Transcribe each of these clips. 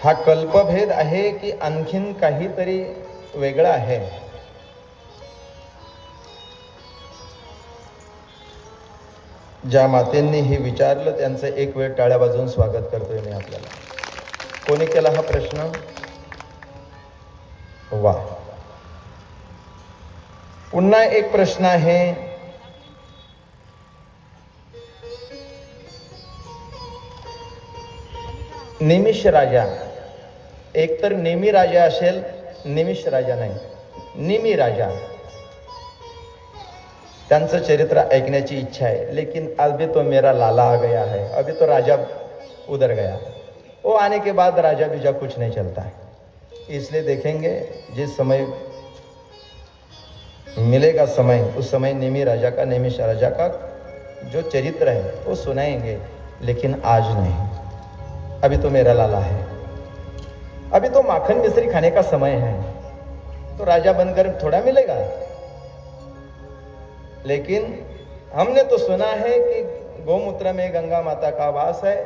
हा कल्पभेद आहे की आणखीन काहीतरी वेगळं आहे? ज्या मातेंनी हे विचारलं त्यांचं एक वेळ टाळ्या वाजवून स्वागत करतोय मी आपल्याला. कोणी केला हा प्रश्न? वा. पुन्हा एक प्रश्न आहे. निमिष राजा, एक तर नेमी राजा असेल, निमिष राजा नाही, निमी राजा. त्यांचं चरित्र ऐकण्याची इच्छा है, लेकिन अभी तो मेरा लाला आ गया है, अभी तो राजा उधर गया, वो आने के बाद राजा बीजा कुछ नहीं चलता है. इसलिए देखेंगे जिस समय मिलेगा समय, उस समय नेमी राजा का, नेमिष राजा का जो चरित्र है वो सुनाएंगे, लेकिन आज नहीं. अभी तो मेरा लाला है, अभी तो माखन मिश्री खाने का समय है, तो राजा बनकर थोड़ा मिलेगा. लेकिन हमने तो सुना है कि गोमूत्र में गंगा माता का वास है,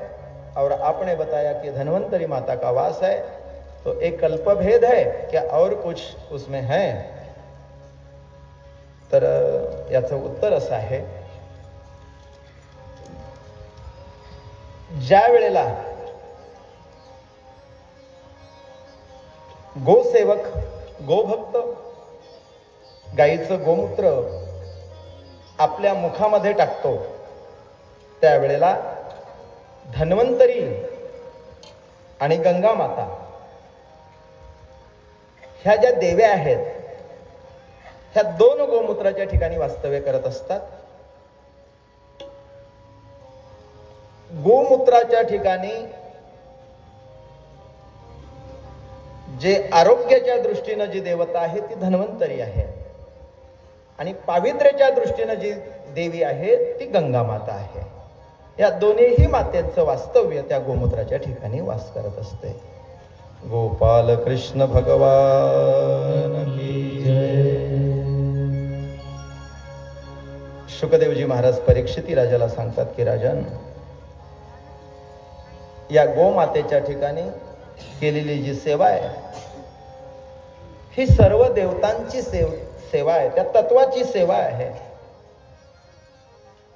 और आपने बताया कि धन्वंतरी माता का वास है, तो एक कल्पभेद है क्या और कुछ उसमें है? तर याचं उत्तर असं आहे, ज्या वेळेला गोसेवक, गोभक्त गाईचं गोमूत्र आपल्या मुखामध्ये टाकतो, त्यावेळेला धन्वंतरी आणि गंगा माता ह्या ज्या देव्या आहेत, ह्या दोन गोमूत्राच्या ठिकाणी वास्तव्य करत असतात. गोमूत्राच्या ठिकाणी जे आरोग्याच्या दृष्टीनं जी देवता आहे ती धन्वंतरी आहे, आणि पावित्र्याच्या दृष्टीनं जी देवी आहे ती गंगा माता आहे. या दोन्हीही मातेचं वास्तव्य त्या गोमूत्राच्या ठिकाणी वास करत असते. गोपाल कृष्ण भगवान की जय. शुकदेवजी महाराज परीक्षिती राजाला सांगतात की राजन, या गोमातेच्या ठिकाणी केलेली जी सेवा आहे ही सर्व देवतांची सेवा आहे, त्या तत्वाची सेवा आहे.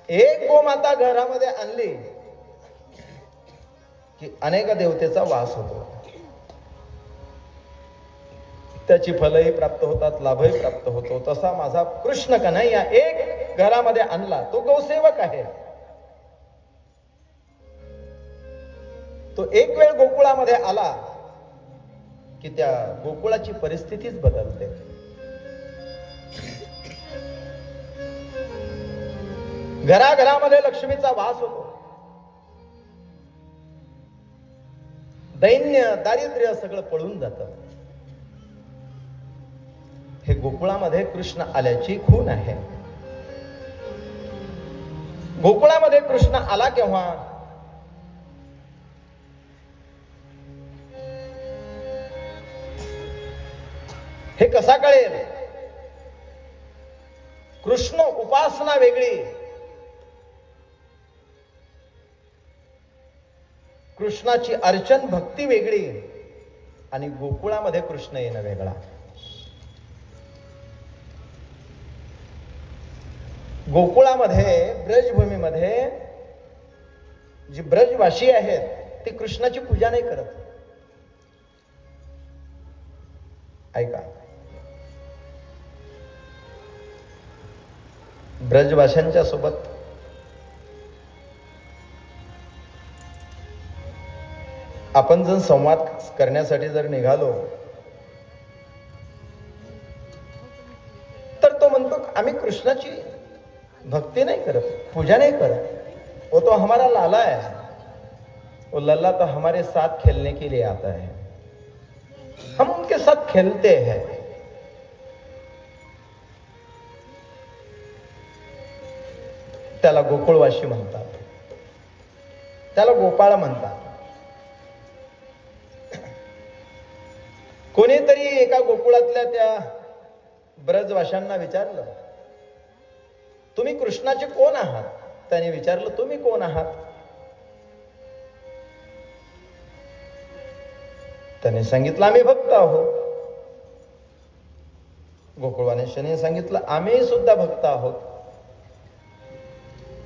एक गोमाता घरामध्ये आणली की अनेक देवतेचा वास होतो, त्याची फलही प्राप्त होतात, लाभही प्राप्त होतो. तसा माझा कृष्ण कन्हैया एक घरामध्ये आणला, तो गौसेवक आहे. तो एक वेळ गोकुळामध्ये आला की त्या गोकुळाची परिस्थितीच बदलते. घराघरामध्ये लक्ष्मीचा वास होतो. दैन्य, दारिद्र्य सगळं पळून जातं. हे गोकुळामध्ये कृष्ण आल्याची खूण आहे. गोकुळामध्ये कृष्ण आला केव्हा? हे कसा कळेल? कृष्ण उपासना वेगळी, कृष्णाची अर्चन भक्ती वेगळी, आणि गोकुळामध्ये कृष्ण येणं वेगळा. गोकुळामध्ये, ब्रजभूमीमध्ये जी ब्रजवासी आहेत ती कृष्णाची पूजा नाही करत. ऐका, ब्रजवाशांच्या सोबत आपण जर संवाद करण्यासाठी जर निघालो तर तो म्हणतो आम्ही कृष्णाची भक्ती नहीं करत, पूजा नहीं करत, वो तो हमारा लाला है, वो लल्ला तो हमारे साथ खेलने के लिए आता है, हम उनके साथ खेलते हैं. त्याला गोकुळवासी म्हणतात, त्याला गोपाळ म्हणतात. कोणीतरी एका गोकुळातल्या त्या ब्रजवाशांना विचारलं, तुम्ही कृष्णाचे कोण आहात? त्याने विचारलं, तुम्ही कोण आहात? त्याने सांगितलं आम्ही भक्त आहोत. गोकुळवानेश्वराने सांगितलं आम्ही सुद्धा भक्त आहोत.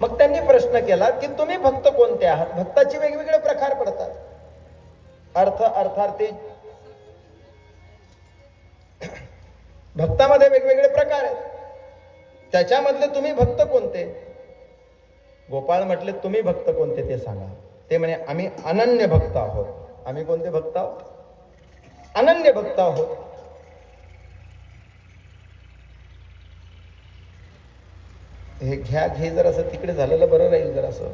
मग त्यांनी प्रश्न केला की तुम्ही भक्त कोणते आहात? भक्ताचे वेगवेगळे प्रकार पडतात. अर्थार्थी भक्तामध्ये वेगवेगळे प्रकार आहेत. त्याच्यामधले तुम्ही भक्त कोणते? गोपाळ म्हटले तुम्ही भक्त कोणते ते सांगा. ते म्हणे आम्ही अनन्य भक्त आहोत. आम्ही कोणते भक्त आहोत? अनन्य भक्त आहोत. हे घे जरासं तिकडे झालेलं बरं राहील. जरासं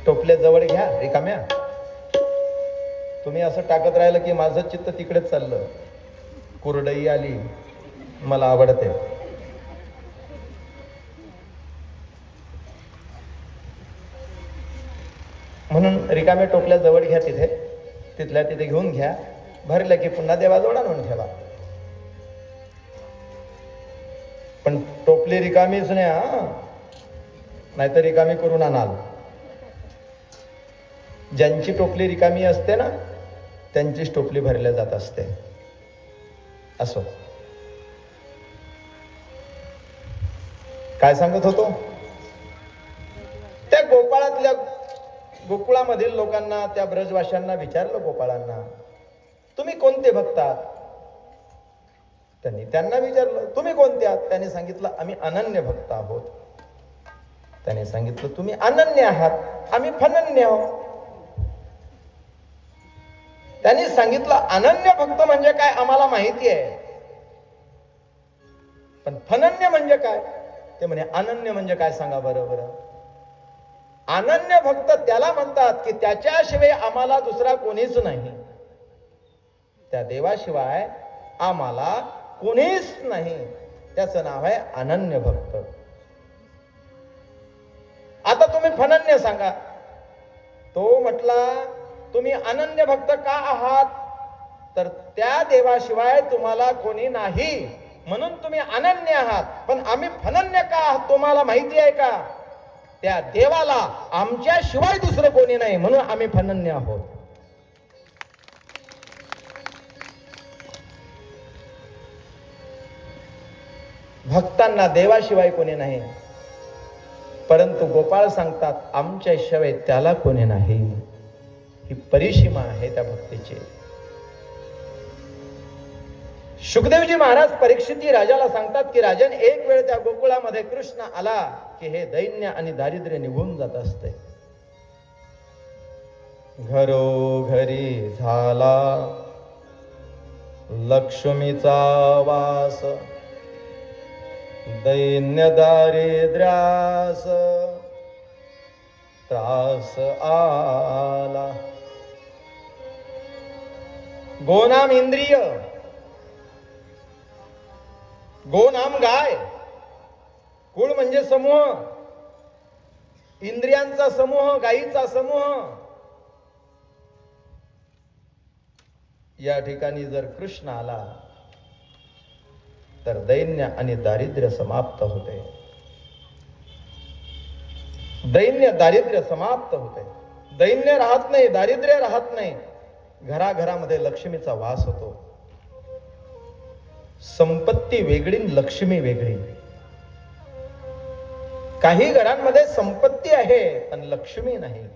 टोपले जवळ घ्या रिकाम्या. तुम्ही असं टाकत राहिलं की माझं चित्त तिकडेच चाललं. कुरडई आली मला आवडते. म्हणून रिकाम्या टोपल्या जवळ घ्या. तिथल्या तिथे घेऊन घ्या. भरलं की पुन्हा देवाजवळ आणून ठेवा. पण टोपली रिकामीच नाही हा, नाहीतर रिकामी करून आणाल. ज्यांची टोपली रिकामी असते ना त्यांचीच टोपली भरल्या जात असते. असो, काय सांगत होतो? त्या गोकुळामधील लोकांना, त्या ब्रजवाशांना विचारलं, गोपाळांना तुम्ही कोणते भक्त आहात? त्यांनी त्यांना विचारलं तुम्ही कोणते आहात? त्यांनी सांगितलं आम्ही अनन्य भक्त आहोत. त्याने सांगितलं तुम्ही अनन्य आहात, आम्ही फनन्य आहोत. त्यांनी सांगितलं अनन्य भक्त म्हणजे काय आम्हाला माहिती आहे, पण फनन्य म्हणजे काय? ते म्हणे अनन्य म्हणजे काय सांगा बरोबर. अनन्य भक्त त्याला म्हणतात की त्याच्याशिवाय आम्हाला दुसरा कोणीच नाही. त्या देवाशिवाय आम्हाला कोणीच नाही. त्याचं नाव आहे अनन्य भक्त. आता तुम्ही फनन्य सांगा. तो म्हटला तुम्ही अनन्य भक्त का आहात? तर त्या देवाशिवाय तुम्हाला कोणी नाही म्हणून तुम्ही अनन्य आहात. पण आम्ही फनन्य का आहात तुम्हाला माहिती आहे का? त्या देवाला आमच्याशिवाय दुसरं कोणी नाही म्हणून आम्ही फनन्य आहोत. भक्तांना देवाशिवाय कोणी नाही, परंतु गोपाळ सांगतात आमच्याशिवाय त्याला कोणी नाही. ही परिसीमा आहे त्या भक्तीची. शुकदेवजी महाराज परीक्षिती राजाला सांगतात की राजन, एक वेळ त्या गोकुळामध्ये कृष्ण आला की हे दैन्य आणि दारिद्र्य निघून जात असते. घरोघरी झाला लक्ष्मीचा वास, दैन्य दारिद्र्यास त्रास आला. गोनाम इंद्रिय, गोनाम गाय. कुळ म्हणजे समूह, इंद्रियांचा समूह, गायीचा समूह. या ठिकाणी जर कृष्ण आला तर दैन्य आणि दारिद्र्य समाप्त होते. दैन्य दारिद्र्य समाप्त होते. दैन्य राहत नाही, दारिद्र्य राहत नाही. घराघरामध्ये लक्ष्मीचा वास होतो. संपत्ती वेगळी, लक्ष्मी वेगळी. काही घरांमध्ये संपत्ती आहे पण लक्ष्मी नाही.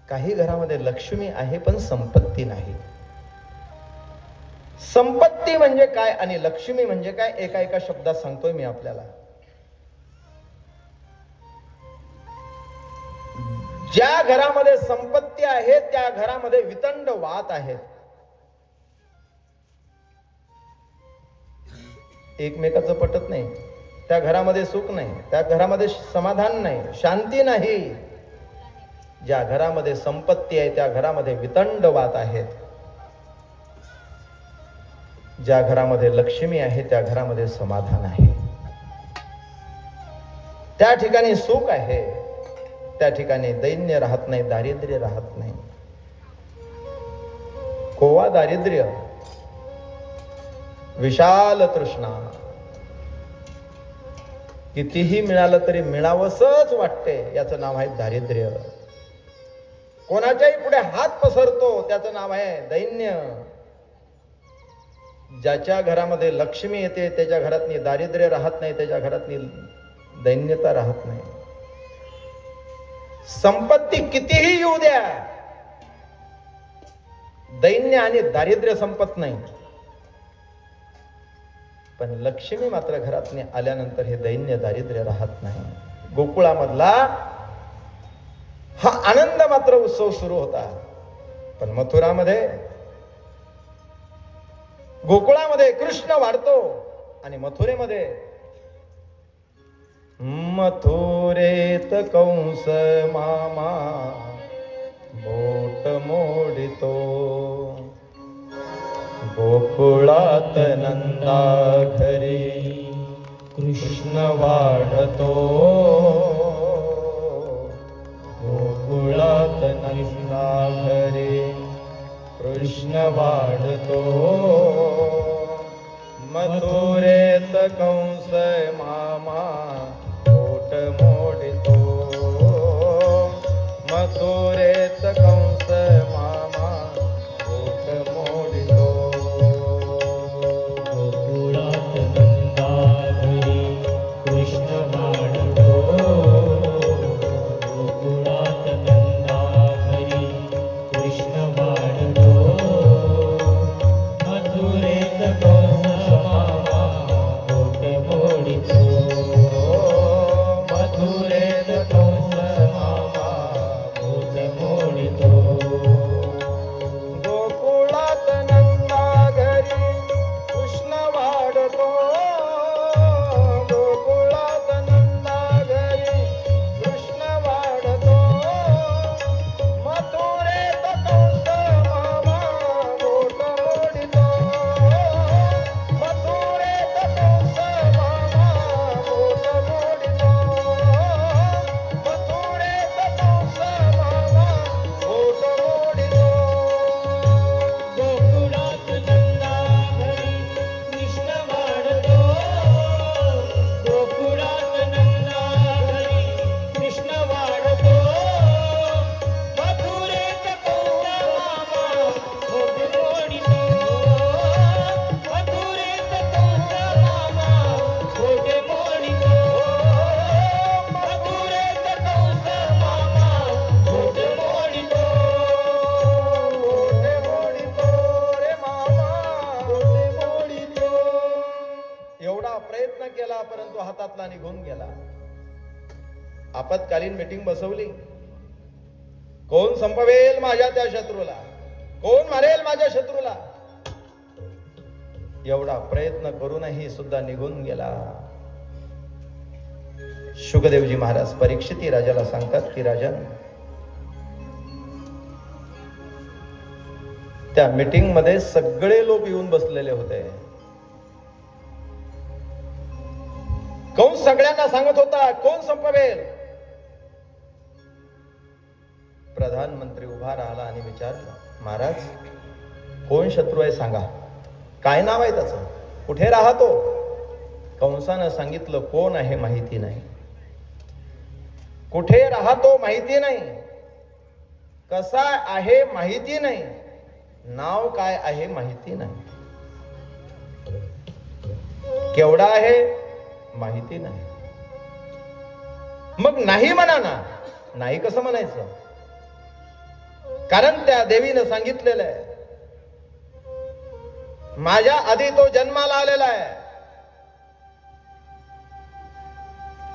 काही घरामध्ये लक्ष्मी आहे पण संपत्ती नाही. संपत्ती म्हणजे काय आणि लक्ष्मी म्हणजे काय एका शब्दात सांगतोय मी आपल्याला. ज्या घरामध्ये संपत्ती आहे त्या घरामध्ये वितंड वात आहेत. एकमेकाचं पटत नाही, त्या घरामध्ये सुख नाही, त्या घरामध्ये समाधान नाही, शांती नाही. ज्या घरामध्ये संपत्ती आहे त्या घरामध्ये वितंड वात आहेत. ज्या घरामध्ये लक्ष्मी आहे त्या घरामध्ये समाधान आहे. त्या ठिकाणी सुख आहे, त्या ठिकाणी दैन्य राहत नाही, दारिद्र्य राहत नाही. कोवा दारिद्र्य, विशाल तृष्णा. कितीही मिळालं तरी मिळावंसच वाटते, याचं नाव आहे दारिद्र्य. कोणाच्याही पुढे हात पसरतो त्याचं नाव आहे दैन्य. ज्याच्या घरामध्ये लक्ष्मी येते त्याच्या घरातनी दारिद्र्य राहत नाही, त्याच्या घरातनी दैन्यता राहत नाही. संपत्ती कितीही येऊ द्या, दैन्य आणि दारिद्र्य संपत नाही. पण लक्ष्मी मात्र घरातनी आल्यानंतर हे दैन्य दारिद्र्य राहत नाही. गोकुळामधला हा आनंद मात्र उत्सव सुरू होता. पण मथुरामध्ये, गोकुळामध्ये कृष्ण वाढतो आणि मथुरेमध्ये, मथुरेत कंस मामा बोट मोडितो, गोकुळात नंदा घरी कृष्ण वाढतो, गोकुळात नंदा घरी कृष्ण वाढतो, मथुरेत कंस मामा बोट मोडितो, मथुरेत कंस मामा बोट मोडितो, गोकुळात नंदा घरी कृष्ण वाढतो, गोकुळात नंदा घरी कृष्ण वाढतो, मथुरेत कंस मामा बोट मोडितो, मथुरेत कंस मामा बोट मोडितो. गोकुळात नंदा घरी कृष्ण वाढतो, गोकुळात नंदा घरी कृष्ण वाढतो, मथुरेत कंस मामा बोट मोडितो, मथुरेत कंस मामा बोट मोडितो, मथुरेत कंस मामा बोट मोडितो. गोकुळात नंदा घरी कृष्ण वाढतो, गोकुळात नंदा घरी कृष्ण वाढतो, मथुरेत कंस मामा बोट मोडितो, मथुरेत कंस मामा बोट मोडितो, मथुरेत कंस मामा बोट मोडितो. बोटे मोडितो रे मामा, बोटे मोडितो. एवढा प्रयत्न केला परंतु हातातला निघून गेला. आपत्कालीन मीटिंग बसवली. कोण संपवेल माझ्या त्या शत्रूला, कोण मारेल माझ्या शत्रूला. एवढा प्रयत्न करूनही सुद्धा निघून गेला. शुकदेवजी महाराज परीक्षिती राजाला सांगतात की राजन, त्या मीटिंग मध्ये सगळे लोक येऊन बसलेले होते. कोण सगळ्यांना सांगत होता कोण संपवेल. प्रधानमंत्री उभा राहिला आणि विचारलं, महाराज कोण शत्रू आहे सांगा, काय नाव आहे त्याचं, कुठे राहतो. कंसानं सांगितलं कोण आहे माहिती नाही, कुठे राहतो माहिती नाही, कसा आहे माहिती नाही, नाव काय आहे माहिती नाही, केवढा आहे माहिती नाही. मग नाही म्हणा ना. नाही कसं म्हणायचं, कारण त्या देवीनं सांगितलेलं आहे माझ्या आधी तो जन्माला आलेला आहे.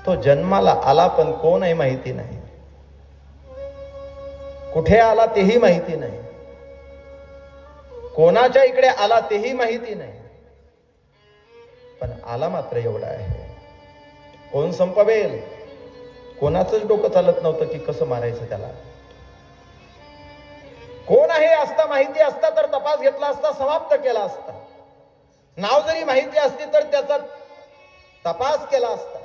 तो जन्माला आला पण कोण आहे माहिती नाही, कुठे आला तेही माहिती नाही, कोणाच्या इकडे आला तेही माहिती नाही, पण आला मात्र एवढा आहे. कोण संपवेल. कोणाचंच डोकं चालत नव्हतं की कसं मारायचं त्याला. कोण आहे असता माहिती असता तर तपास घेतला असता, समाप्त केला असता. नाव जरी माहिती असती तर त्याचा तपास केला असता.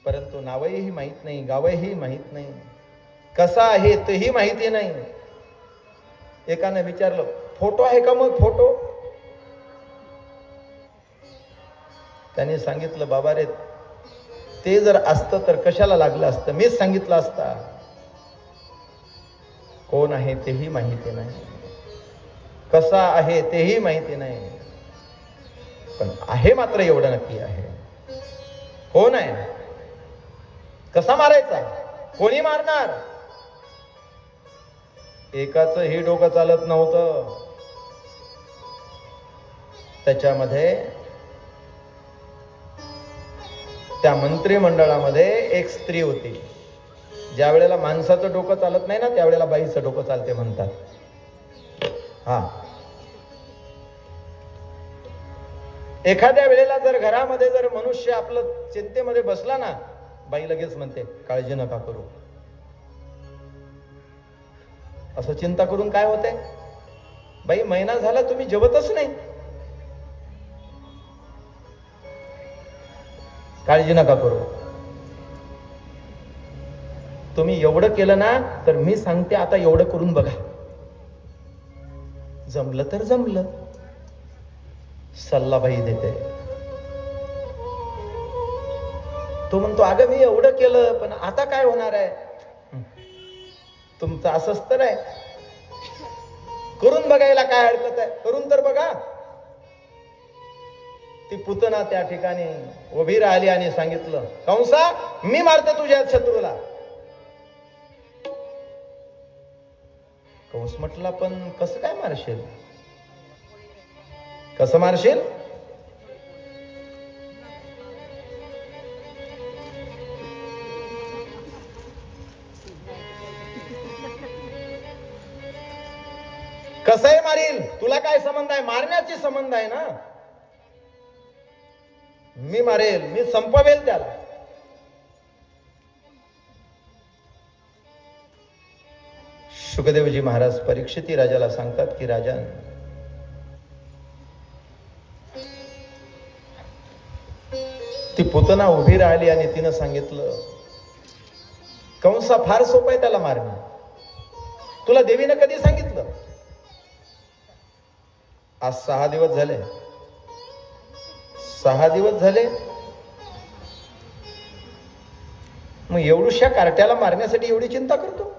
परंतु नावही माहित नाही, गावही माहित नाही, कसा आहे तेही माहिती नाही. एकाने विचारलं फोटो आहे का, मग फोटो. त्याने सांगितलं बाबा रे, ते जर असतं तर कशाला लागलं असतं, मीच सांगितलं असता. कोण आहे तेही माहिती नाही, कसा आहे तेही माहिती नाही, पण आहे मात्र एवढं नक्की आहे. कोण आहे, कसा मारायचा, कोणी मारणार, एकाच ही डोकं चालत नव्हतं. त्याच्यामध्ये त्या मंत्रिमंडळामध्ये एक स्त्री होती. ज्या वेळेला माणसाचं डोकं चालत नाही ना, त्यावेळेला बाईचं डोकं चालते म्हणतात. हा, एखाद्या वेळेला जर घरामध्ये जर मनुष्य आपलं चिंतेमध्ये बसला ना, बाई लगेच म्हणते काळजी नका करू. असं चिंता करून काय होते, बाई महिना झाला तुम्ही जेवतच नाही, काळजी नका करू. तुम्ही एवढं केलं ना, तर मी सांगते आता एवढं करून बघा, जमलं तर जमलं. सल्लाबाई देते. तो म्हणतो अगं मी एवढं केलं, पण आता काय होणार आहे. तुमचं असंच तर आहे, करून बघायला काय हरकत आहे, करून तर बघा. ती पुतना त्या ठिकाणी उभी राहिली आणि सांगितलं, कंसा मी मारते तुझ्या शत्रूला. कंस म्हटला पण कसं काय मारशील, कसं मारशील. कसंही मारील, तुला काय संबंध आहे, मारण्याची संबंध आहे ना. मी मारेल, मी संपवेल त्याला. शुकदेवजी महाराज परीक्षिती राजाला सांगतात की राजन, ती पुतना उभी राहिली आणि तिनं सांगितलं, कंसा फार सोपं आहे त्याला मारणं. तुला देवीनं कधी सांगितलं. आज 6 दिवस झाले, 6 दिवस झाले. मग एवढ्या कार्ट्याला मारण्यासाठी एवढी चिंता करतो.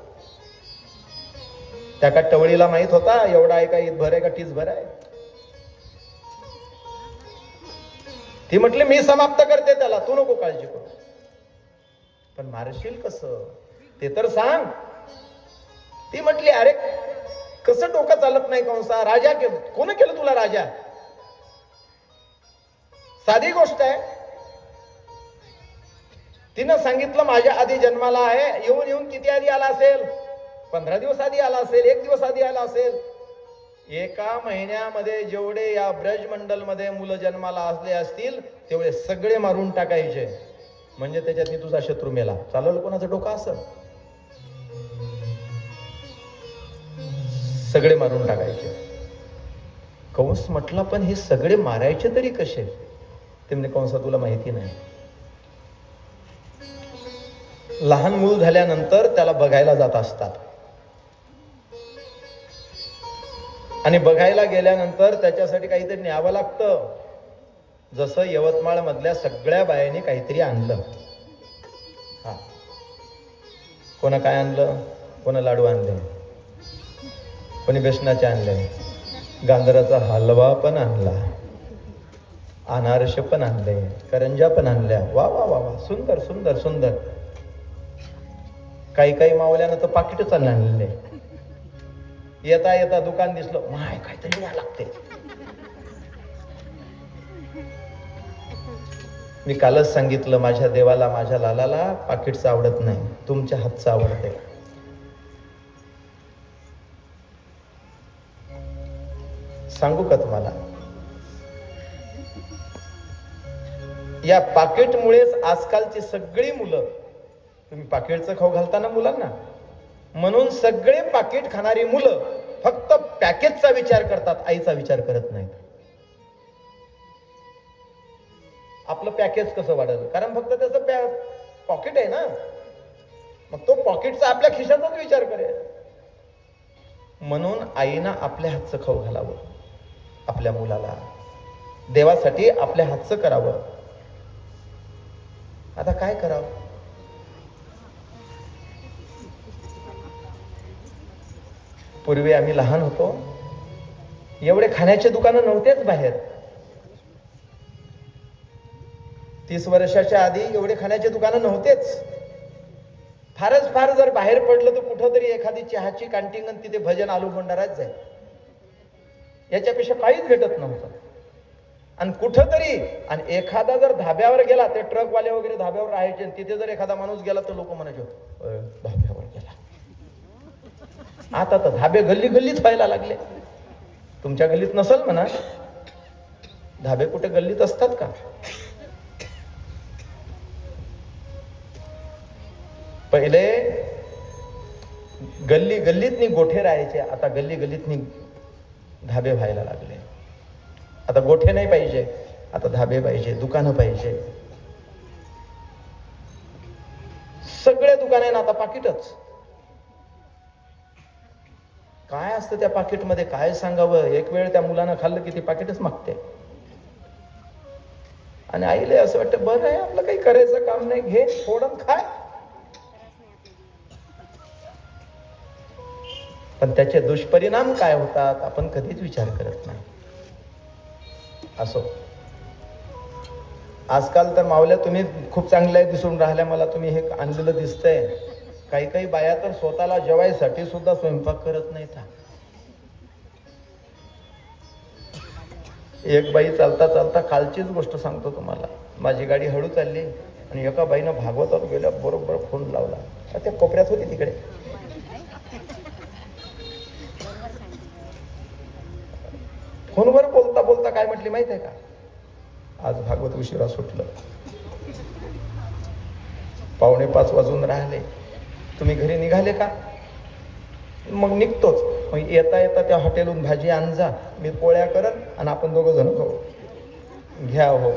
त्या का टवळीला माहित होता एवढा आहे का, ईद भर आहे का, टीच भर आहे. ती म्हटली मी समाप्त करते त्याला, तू नको काळजी करू. पण मारशील कसं ते तर सांग. ती म्हटली अरे कसं डोकं चालत नाही कंसा, राजा कोण केलं तुला राजा. साधी गोष्ट आहे. तिनं सांगितलं माझ्या आधी जन्माला आहे. येऊन किती आधी आला असेल, 15 दिवस आधी आला असेल, 1 दिवस आधी आला असेल. एका महिन्यामध्ये जेवढे या ब्रजमंडल मध्ये मुलं जन्माला असले असतील तेवढे सगळे मारून टाकायचे, म्हणजे त्याच्यात तुझा शत्रू मेला. चालवलं कोणाचं डोकं असं, सगळे मारून टाकायचे. कंस म्हटला पण हे सगळे मारायचे तरी कसे. ते म्हणजे कंसा तुला माहिती नाही. लहान मूल झाल्यानंतर त्याला बघायला जात असतात आणि बघायला गेल्यानंतर त्याच्यासाठी काहीतरी न्यावं लागतं. जसं यवतमाळ मधल्या सगळ्या बायांनी काहीतरी आणलं. हा, कोणा काय आणलं, कोणा लाडू आणले, कोणी बेसनाचे आणले, गांजराचा हलवा पण आणला, अनारसे पण आणले, करंजा पण आणल्या. वा वा वा वा, सुंदर सुंदर सुंदर. काही मावल्यानं तर पाकिटच आणले. येता येता दुकान दिसलं, माय काहीतरी न्या लागते. मी कालच सांगितलं माझ्या देवाला, माझ्या लालाला पाकिटचं आवडत नाही, तुमच्या हातचं आवडते. सांगू का तुम्हाला, या पाकिटमुळेच आजकालची सगळी मुलं, तुम्ही पाकिटचं खाऊ घालता ना मुलांना, म्हणून सगळे पाकिट खाणारी मुलं फक्त पॅकेजचा विचार करतात, आईचा विचार करत नाहीत. आपलं पॅकेज कसं वाढलं, कारण फक्त त्याचं पॉकेट आहे ना, मग तो पॉकेटचा आपल्या खिशाचाच विचार करेल. म्हणून आईनं आपल्या हातचं खाऊ घालावं, आपल्या मुलाला देवासाठी आपल्या हातचं करावं. आता काय करावं. पूर्वी आम्ही लहान होतो, एवढे खाण्याचे दुकानं नव्हतेच बाहेर. 30 वर्षाच्या आधी एवढे खाण्याचे दुकानं नव्हतेच. फारच फार जर बाहेर पडलं तर कुठंतरी एखादी चहाची कॅन्टीन आणि तिथे भजन आलू भंडाराच जाईल. याच्यापेक्षा काहीच भेटत नव्हतं. आणि कुठंतरी, आणि एखादा जर धाब्यावर गेला, ते ट्रकवाले वगैरे धाब्यावर राहायचे, आणि तिथे जर एखादा माणूस गेला तर लोक म्हणायचे धाब्यावर गेला. आता तर धाबे गल्ली गल्लीत व्हायला लागले. तुमच्या गल्लीत नसल म्हणा, धाबे कुठे गल्लीत असतात का? पहिले गल्ली गल्लीतनी गोठे राहायचे, आता गल्ली गल्लीतनी धाबे व्हायला लागले. आता गोठे नाही पाहिजे, आता धाबे पाहिजे, दुकानं पाहिजे. सगळे दुकानं आता पाकिटच. काय असतं त्या पाकिटमध्ये काय सांगावं? एक वेळ त्या मुलानं खाल्लं की ती पाकिटच मागते. आणि आईला असं वाटतं बरं आहे, आपलं काही करायचं काम नाही, घे थोडं खाय. पण त्याचे दुष्परिणाम काय होतात आपण कधीच विचार करत नाही. असो, आजकाल तर मावल्या तुम्ही खूप चांगल्या दिसून राहिल्या, मला तुम्ही हे आणलेलं दिसतंय. काही काही बाया तर स्वतःला जेवायसाठी सुद्धा स्वयंपाक करत नाहीत. एक बाई चालता चालता, कालचीच गोष्ट सांगतो तुम्हाला, माझी गाडी हळू चालली आणि एका बाईनं भागवतात गेल्या बरोबर फोन लावला. त्या कोपऱ्यात होती तिकडे. फोनवर बोलता बोलता काय म्हटली माहित आहे का? आज भागवत उशिरा सुटलं, 4:45 वाजून राहिले, तुम्ही घरी निघाले का? मग निघतोच. मग येता येता त्या हॉटेलहून भाजी आणजा, मी पोळ्या करन आणि आपण दोघं जण खाऊ. घ्या हो.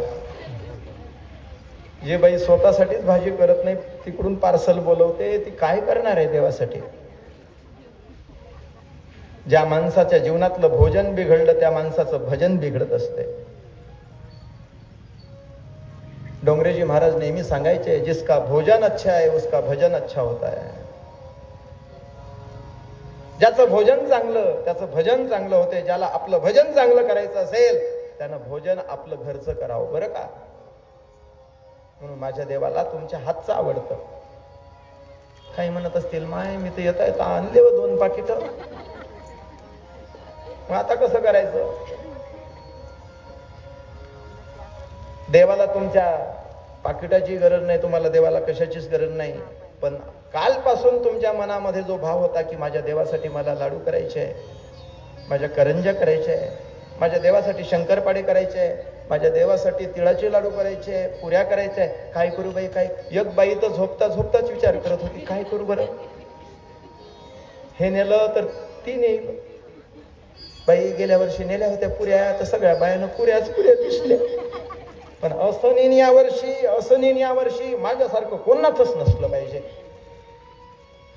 जे बाई स्वतःसाठीच भाजी करत नाही, तिकडून पार्सल बोलवते, ती काय करणार आहे देवासाठी? ज्या माणसाच्या जीवनातलं भोजन बिघडलं त्या माणसाचं भजन बिघडत असते. डोंगरेजी महाराज नेहमी सांगायचे, जिसका भोजन अच्छा है उसका भजन अच्छा होता है. ज्याचं भोजन चांगलं त्याचं भजन चांगलं होते. ज्याला आपलं भजन चांगलं करायचं असेल त्यानं भोजन आपलं घरचं करावं, बरं का? म्हणून माझ्या देवाला तुमच्या हातचं आवडतं. काही म्हणत असतील, माय मी तर येता येता आणले व 2 पाकिट, मग आता कसं करायचं? देवाला तुमच्या पाकिटाची गरज नाही, तुम्हाला देवाला कशाचीच गरज नाही. पण कालपासून तुमच्या मनामध्ये जो भाव होता की माझ्या देवासाठी मला लाडू करायचे आहे, माझ्या करंज्या करायच्या आहे, माझ्या देवासाठी शंकरपाडे करायचे आहे, माझ्या देवासाठी तिळाचे लाडू करायचे, पुऱ्या करायच्या आहे, काय करू बाई? काय? एक बाई तर झोपता झोपताच विचार करत होती, काय करू बरं? हे नेलं तर ती नेईल. बाई गेल्या वर्षी नेल्या होत्या पुऱ्या, तर सगळ्या बायानं पुऱ्या दिसल्या. पण असं नेन यावर्षी माझ्यासारखं कोणाचंच नसलं पाहिजे.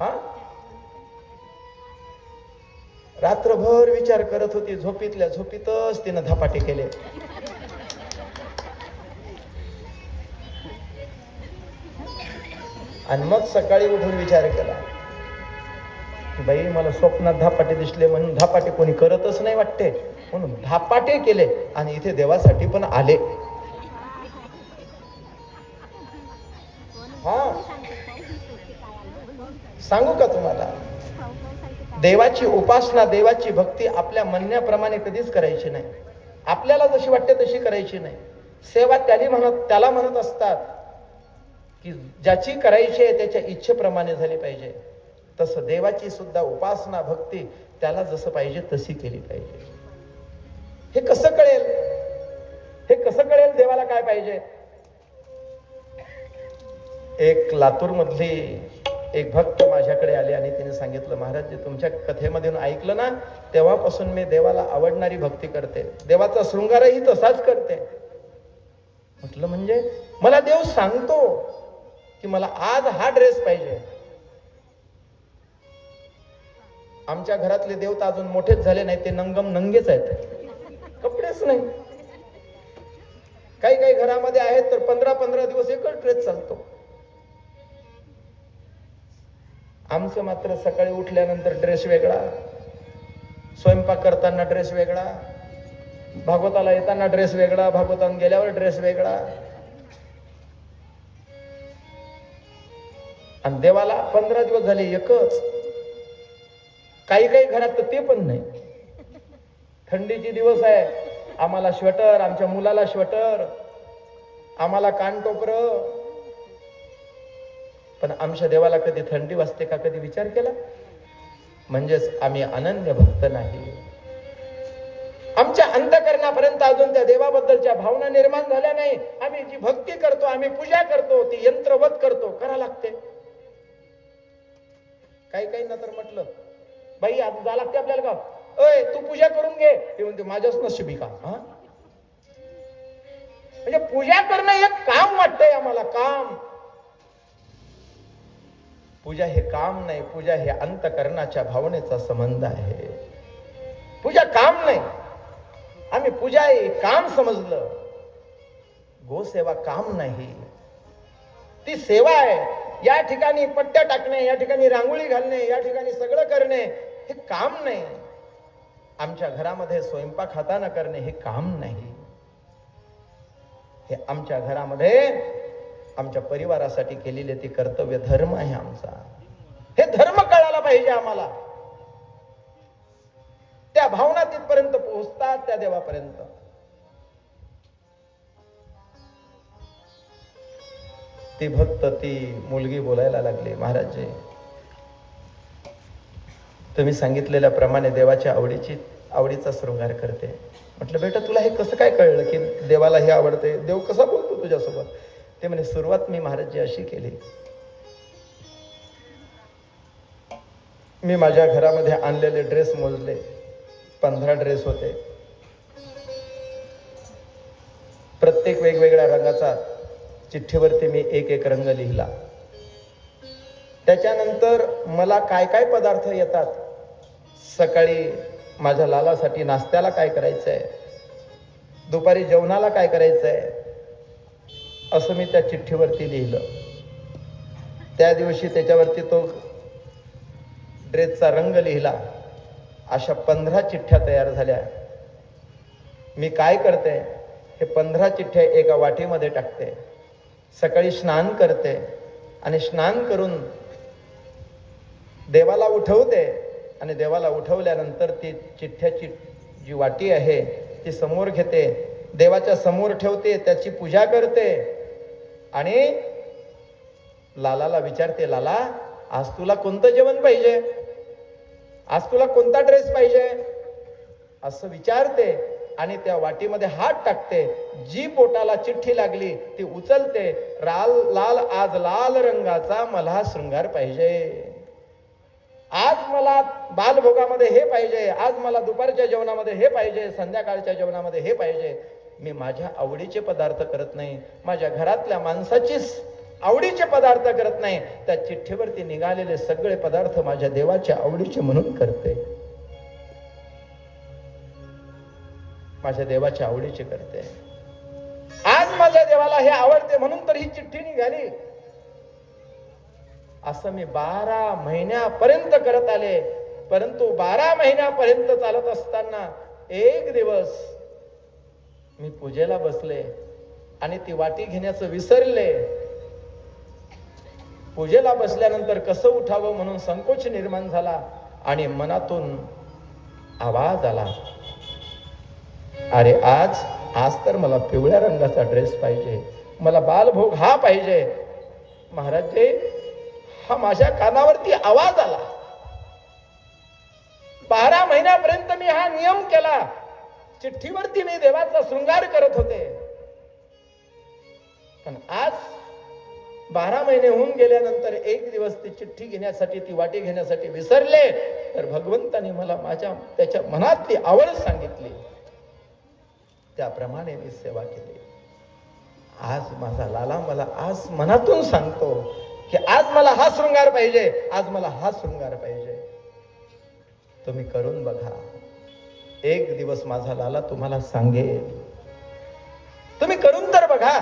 हा, रात्रभर विचार करत होती, झोपीतल्या झोपीतच तिनं धपाटे केले. आणि मग सकाळी उठून विचार केला की बाई मला स्वप्नात धपाटे दिसले, म्हणून धपाटे कोणी करतच नाही वाटते, म्हणून धपाटे केले आणि इथे देवासाठी पण आले. हा, सांगू का तुम्हाला, देवाची उपासना, देवाची भक्ती आपल्या म्हणण्याप्रमाणे कधीच करायची नाही. आपल्याला जशी वाटते तशी करायची नाही. सेवा त्याला म्हणत असतात की ज्याची करायची आहे त्याच्या इच्छेप्रमाणे झाली पाहिजे. तसं देवाची सुद्धा उपासना भक्ती त्याला जसं पाहिजे तशी केली पाहिजे. हे कसं कळेल? देवाला काय पाहिजे? एक लातूर मधली एक भक्त माझ्याकडे आले आणि तिने सांगितलं, महाराज जे तुमच्या कथेमधून ऐकलं ना, तेव्हापासून मी देवाला आवडणारी भक्ती करते, देवाचा शृंगारही तसाच करते. म्हटलं म्हणजे? मला देव सांगतो की मला आज हा ड्रेस पाहिजे. आमच्या घरातले देव तर अजून मोठेच झाले नाही, ते नंगेच आहेत, कपडेच नाही. काही घरामध्ये आहेत तर 15 दिवस एकच ड्रेस चालतो. आमचं मात्र सकाळी उठल्यानंतर ड्रेस वेगळा, स्वयंपाक करताना ड्रेस वेगळा, भागवताला येताना ड्रेस वेगळा, भागवताला गेल्यावर ड्रेस वेगळा. आणि देवाला 15 दिवस झाले एकच. काही काही घरात तर ते पण नाही. थंडीचे दिवस आहे, आम्हाला श्वेटर, आमच्या मुलाला श्वेटर, आम्हाला कानटोपर. पण आमच्या देवाला कधी थंडी वाजते का, कधी विचार केला? म्हणजेच आम्ही अनन्य भक्त नाही. आमच्या अंतःकरणापर्यंत अजून त्या देवाबद्दलच्या भावना निर्माण झाल्या नाही. आम्ही जी भक्ती करतो, आम्ही पूजा करतो, ती यंत्रवत करतो, करा लागते. काही ना तर म्हटलं, बाई आता जा लागते आपल्याला का, अय तू पूजा करून घे. ते म्हणते माझ्याच नशिबी का. म्हणजे पूजा करणं एक काम वाटतंय आम्हाला, काम. पूजा हे काम नाही, पूजा हे अंतःकरणाच्या भावनेचा संबंध आहे. पूजा काम नाही. आम्ही पूजा हे काम समजलं. गोसेवा काम नाही, ती सेवा आहे. या ठिकाणी पट्ट्या टाकणे, या ठिकाणी रांगोळी घालणे, या ठिकाणी सगळं करणे हे काम नाही. आमच्या घरामध्ये स्वयंपाक हाताने करणे हे काम नाही. हे आमच्या घरामध्ये आमच्या परिवारासाठी केलेले ते कर्तव्य धर्म आहे आमचा. हे धर्म कळायला पाहिजे आम्हाला. त्या भावना तिथपर्यंत पोहोचतात, त्या देवापर्यंत. ती भक्त, ती मुलगी बोलायला लागली, महाराजजी तुम्ही सांगितलेल्या प्रमाणे देवाच्या आवडीचा शृंगार करते. म्हटलं बेटा तुला हे कसं काय कळलं की देवाला हे आवडते, देव कसा बोलतो तुझ्यासोबत? ते म्हणे सुरुवात मी महाराजजी अशी केली, मी माझ्या घरामध्ये आणलेले ड्रेस मोजले, 15 ड्रेस होते. प्रत्येक वेगवेगळ्या रंगाचा चिठ्ठीवरती मी एक रंग लिहिला. त्याच्यानंतर मला काय काय पदार्थ येतात, सकाळी माझ्या लालासाठी नाश्त्याला काय करायचंय, दुपारी जेवणाला काय करायचंय, असं मी त्या चिठ्ठीवरती लिहिलं. त्या दिवशी त्याच्यावरती तो ड्रेसचा रंग लिहिला. अशा 15 चिठ्ठ्या तयार झाल्या. मी काय करते, हे 15 चिठ्ठ्या एका वाटीमध्ये टाकते, सकाळी स्नान करते आणि स्नान करून देवाला उठवते. आणि देवाला उठवल्यानंतर ती चिठ्ठ्याची जी वाटी आहे ती समोर घेते, देवाच्या समोर ठेवते, त्याची पूजा करते आणि लालाला विचारते, लाला आज तुला कोणतं जेवण पाहिजे, आज तुला कोणता ड्रेस पाहिजे, असं विचारते. आणि त्या वाटीमध्ये हात टाकते. जी पोटाला चिठ्ठी लागली ती उचलते. लाल आज लाल रंगाचा मला शृंगार पाहिजे, आज मला बालभोगामध्ये हे पाहिजे, आज मला दुपारच्या जेवणामध्ये हे पाहिजे, संध्याकाळच्या जेवणामध्ये हे पाहिजे. मी माझ्या आवडीचे पदार्थ करत नाही, माझ्या घरातल्या माणसाची आवडीचे पदार्थ करत नाही. त्या चिठ्ठीवरती निघालेले सगळे पदार्थ माझ्या देवाच्या आवडीचे म्हणून करते, माझ्या देवाच्या आवडीचे करते. आज माझ्या देवाला हे आवडते म्हणून तर ही चिठ्ठी निघाली. असं मी 12 महिन्यापर्यंत करत आले. परंतु 12 महिन्यापर्यंत चालत असताना एक दिवस मी पूजेला बसले आणि ती वाटी घेण्याचं विसरले. पूजेला बसल्यानंतर कसं उठावं म्हणून संकोच निर्माण झाला आणि मनातून आवाज आला, अरे आज तर मला पिवळ्या रंगाचा ड्रेस पाहिजे, मला बालभोग हा पाहिजे. महाराजजी, हा माझ्या कानावरती आवाज आला. 12 महिन्यापर्यंत मी हा नियम केला, चिठ्ठीवरती मी देवाचा शृंगार करत होते. पण आज 12 महिने होऊन गेल्यानंतर एक दिवस ती चिठ्ठी घेण्यासाठी, ती वाटी घेण्यासाठी विसरले. तर भगवंताने मला त्याच्या मनातली आवड सांगितली, त्याप्रमाणे मी सेवा केली. आज माझा लाला मला आज मनातून सांगतो की आज मला हा शृंगार पाहिजे, आज मला हा शृंगार पाहिजे. तुम्ही करून बघा, एक दिवस माझा लाला तुम्हाला सांगेल. तुम्ही करून तर बघा,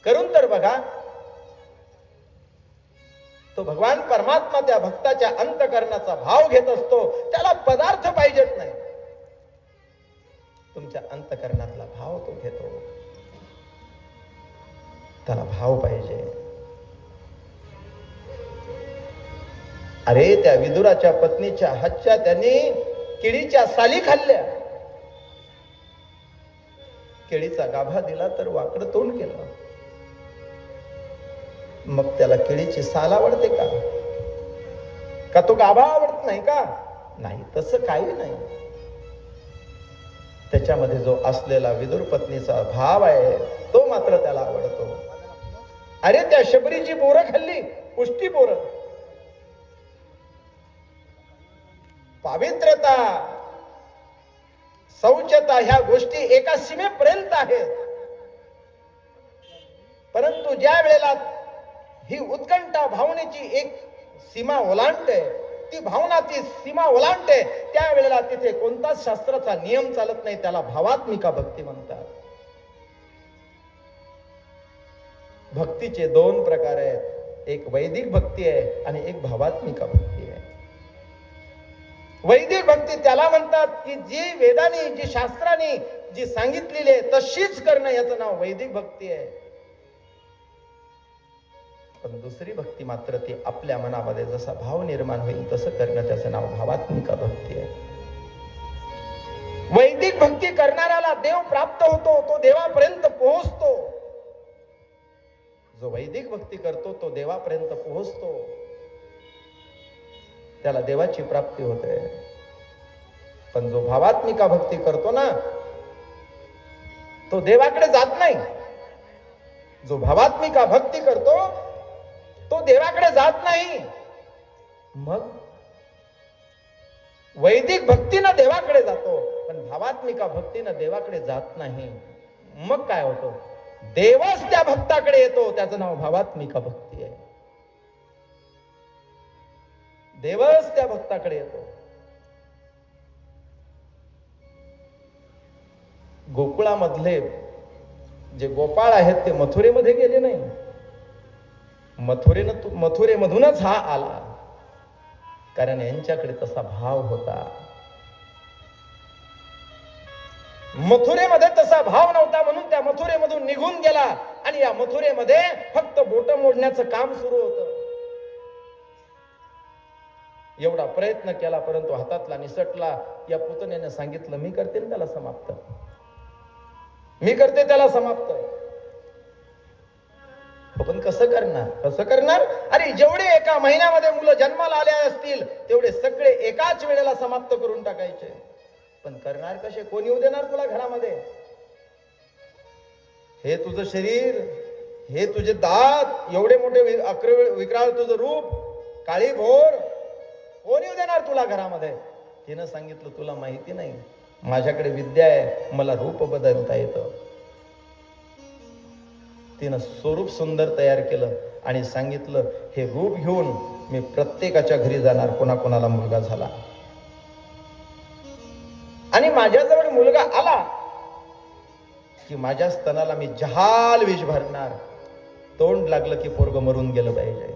करून तर बघा. तो भगवान परमात्मा त्या भक्ताच्या अंतकरणाचा भाव घेत असतो. त्याला पदार्थ पाहिजेत नाही, तुमच्या अंतकरणातला भाव तो घेतो. त्याला भाव पाहिजे. अरे त्या विदुराच्या पत्नीच्या हातच्या त्यांनी केळीच्या साली खाल्ल्या. केळीचा गाभा दिला तर वाकडं तोंड केलं. मग त्याला केळीची साल आवडते का? का तो गाभा आवडत नाही का? नाही, तसं काही नाही. त्याच्यामध्ये जो असलेला विदुर पत्नीचा भाव आहे तो मात्र त्याला आवडतो. अरे त्या शबरीची बोरं खाल्ली, पुष्टी बोरं. पावित्र्यता, शौचता ह्या गोष्टी एका सीमेपर्यंत आहेत. परंतु ज्या वेळेला ही उत्कंठा भावनेची एक सीमा ओलांडते, ती भावना ती सीमा ओलांडते, त्यावेळेला तिथे कोणताच शास्त्राचा नियम चालत नाही. त्याला भावात्मिका भक्ती म्हणतात. भक्तीचे दोन प्रकार आहेत. एक वैदिक भक्ती आहे आणि एक भावात्मिका भक्ती आहे. वैदिक भक्ती त्याला म्हणतात की जी वेदांनी, जी शास्त्रांनी जी सांगितलेली आहे तशीच करणं, याचं नाव वैदिक भक्ती आहे. पण दुसरी भक्ती मात्र ती आपल्या मनामध्ये जसा भाव निर्माण होईल तसं करणं, त्याचं नाव भावात्मिका भक्ती आहे. वैदिक भक्ती करणाऱ्याला देव प्राप्त होतो, तो देवापर्यंत पोहोचतो. जो वैदिक भक्ती करतो तो देवापर्यंत पोहोचतो, त्याला देवाची प्राप्ती होते. पण जो भावात्मिका भक्ती करतो ना, तो देवाकडे जात नाही. जो भावात्मिका भक्ती करतो तो देवाकडे जात नाही. मग वैदिक भक्तीनं देवाकडे जातो, पण भावात्मिका भक्तीनं देवाकडे जात नाही. मग काय होतं? देवच त्या भक्ताकडे येतो. त्याचं नाव भावात्मिका भक्ती आहे. देवच त्या भक्ताकडे येतो. गोकुळामधले जे गोपाळ आहेत ते मथुरेमध्ये गेले नाही. मथुरेमधूनच हा आला, कारण यांच्याकडे तसा भाव होता. मथुरेमध्ये तसा भाव नव्हता, म्हणून त्या मथुरेमधून निघून गेला आणि या मथुरेमध्ये फक्त बोट मोडण्याचं काम सुरू होतं. एवढा प्रयत्न केला परंतु हातातला निसटला. या पुतण्याने सांगितलं, मी करते त्याला समाप्त, मी करते त्याला समाप्त. पण कसं करणार? कसं करणार? अरे जेवढे एका महिन्यामध्ये मुलं जन्माला आले असतील तेवढे सगळे एकाच वेळेला समाप्त करून टाकायचे. पण करणार कसे? कोण येऊ देणार तुला घरामध्ये? हे तुझं शरीर, हे तुझे दात, एवढे मोठे विक्राळ तुझं रूप, काळी भोर, कोण येऊ देणार तुला घरामध्ये? तिनं सांगितलं, तुला माहिती नाही, माझ्याकडे विद्या आहे, मला रूप बदलता येतं. तिनं स्वरूप सुंदर तयार केलं आणि सांगितलं, हे रूप घेऊन मी प्रत्येकाच्या घरी जाणार, कोणाकोणाला मुलगा झाला आणि माझ्याजवळ मुलगा आला की माझ्या स्तनाला मी जहाल विष भरणार. तोंड लागलं की पोरग मरून गेलं पाहिजे,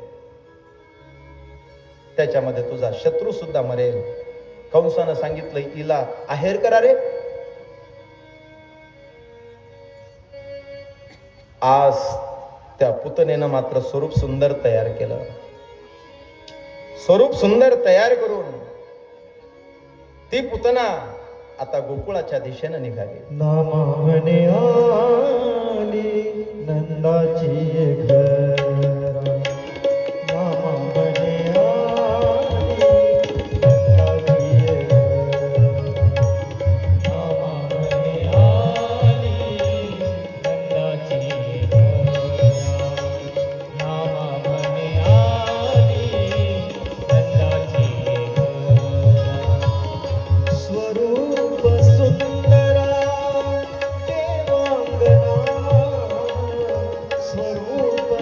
त्याच्यामध्ये तुझा शत्रू सुद्धा मरेल. कंसानं सांगितलं, हिला आहेर करा रे. आज त्या पुतनेनं मात्र स्वरूप सुंदर तयार केलं. स्वरूप सुंदर तयार करून ती पुतना आता गोकुळाच्या दिशेनं निघाली. नामावने आली नंदाची घरा, नामावने आली नंदाची घरा, नामावने आली नंदाची घरा, नामावने आली नंदाची घरा. स्वरूप सुंदरा देवांगना, स्वरूप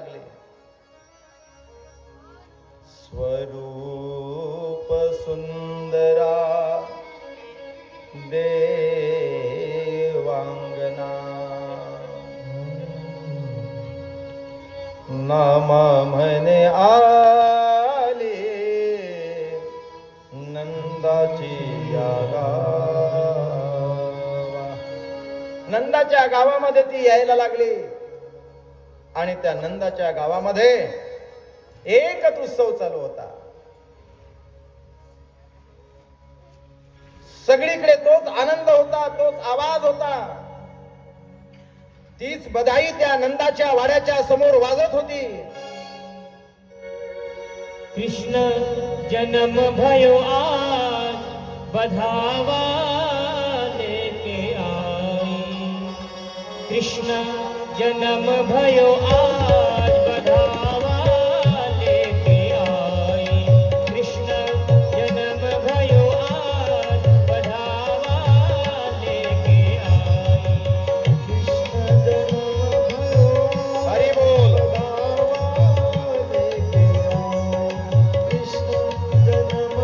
लागले. स्वरूप सुंदरा देवांगना नाम म्हणे आले नंदाची या गावा. नंदाच्या गावामध्ये ती यायला लागली आणि त्या नंदाच्या गावामध्ये एकच उत्सव चालू होता. सगळीकडे तोच आनंद होता, तोच आवाज होता. तीच बधाई त्या नंदाच्या वाड्याच्या समोर वाजत होती. कृष्ण जन्म भयो आज बधावा लेके आई. कृष्ण जन्म भयो आज बधावा लेके आई. कृष्ण जन्म भयो आज बधावा लेके आई. कृष्ण जन्म भयो हरी बोल. कृष्ण जन्म